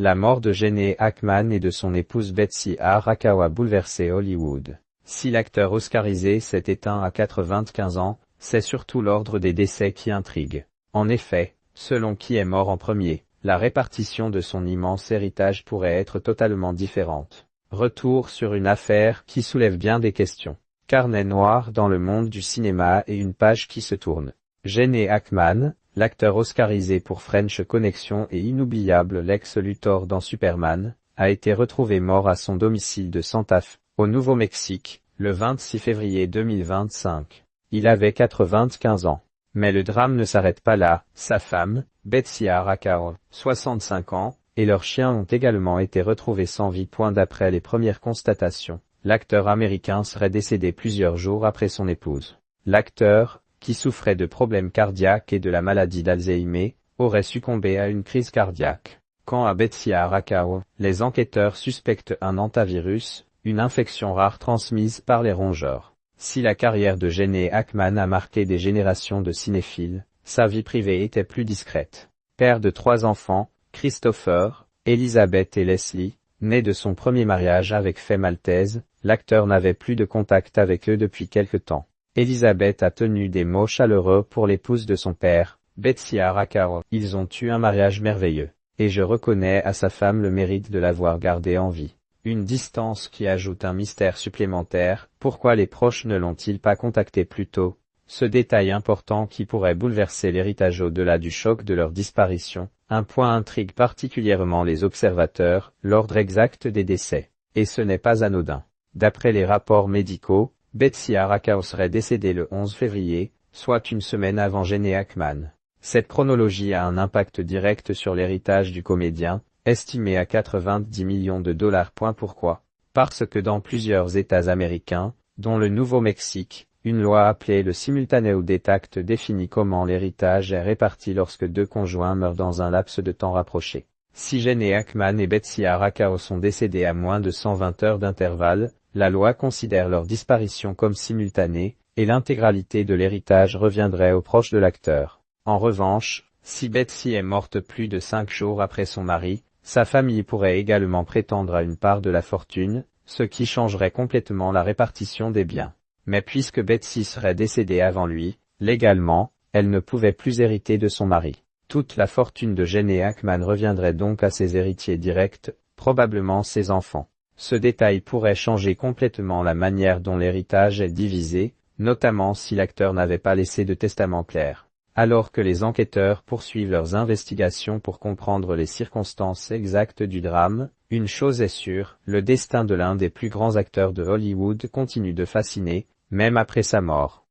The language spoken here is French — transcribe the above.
La mort de Gene Hackman et de son épouse Betsy Arakawa a bouleversé Hollywood. Si l'acteur oscarisé s'est éteint à 95 ans, c'est surtout l'ordre des décès qui intrigue. En effet, selon qui est mort en premier, la répartition de son immense héritage pourrait être totalement différente. Retour sur une affaire qui soulève bien des questions. Carnet noir dans le monde du cinéma et une page qui se tourne. Gene Hackman, l'acteur oscarisé pour French Connection et inoubliable Lex Luthor dans Superman, a été retrouvé mort à son domicile de Santa Fe, au Nouveau-Mexique, le 26 février 2025. Il avait 95 ans. Mais le drame ne s'arrête pas là, sa femme, Betsy Arakawa, 65 ans, et leurs chiens ont également été retrouvés sans vie. D'après les premières constatations, l'acteur américain serait décédé plusieurs jours après son épouse. L'acteur, qui souffrait de problèmes cardiaques et de la maladie d'Alzheimer, aurait succombé à une crise cardiaque. Quant à Betsy Arakawa, les enquêteurs suspectent un hantavirus, une infection rare transmise par les rongeurs. Si la carrière de Gene Hackman a marqué des générations de cinéphiles, sa vie privée était plus discrète. Père de 3 enfants, Christopher, Elizabeth et Leslie, nés de son premier mariage avec Faye Maltese, l'acteur n'avait plus de contact avec eux depuis quelque temps. Elizabeth a tenu des mots chaleureux pour l'épouse de son père, Betsy Arakawa. Ils ont eu un mariage merveilleux, et je reconnais à sa femme le mérite de l'avoir gardé en vie. Une distance qui ajoute un mystère supplémentaire, pourquoi les proches ne l'ont-ils pas contacté plus tôt? Ce détail important qui pourrait bouleverser l'héritage au-delà du choc de leur disparition, un point intrigue particulièrement les observateurs, l'ordre exact des décès. Et ce n'est pas anodin. D'après les rapports médicaux, Betsy Arakawa serait décédée le 11 février, soit une semaine avant Gene Hackman. Cette chronologie a un impact direct sur l'héritage du comédien, estimé à 90 millions de dollars. Pourquoi? Parce que dans plusieurs États américains, dont le Nouveau-Mexique, une loi appelée le simultaneous death act définit comment l'héritage est réparti lorsque 2 conjoints meurent dans un laps de temps rapproché. Si Gene Hackman et Betsy Arakawa sont décédés à moins de 120 heures d'intervalle, la loi considère leur disparition comme simultanée, et l'intégralité de l'héritage reviendrait aux proches de l'acteur. En revanche, si Betsy est morte plus de 5 jours après son mari, sa famille pourrait également prétendre à une part de la fortune, ce qui changerait complètement la répartition des biens. Mais puisque Betsy serait décédée avant lui, légalement, elle ne pouvait plus hériter de son mari. Toute la fortune de Gene Hackman reviendrait donc à ses héritiers directs, probablement ses enfants. Ce détail pourrait changer complètement la manière dont l'héritage est divisé, notamment si l'acteur n'avait pas laissé de testament clair. Alors que les enquêteurs poursuivent leurs investigations pour comprendre les circonstances exactes du drame, une chose est sûre, le destin de l'un des plus grands acteurs de Hollywood continue de fasciner, même après sa mort.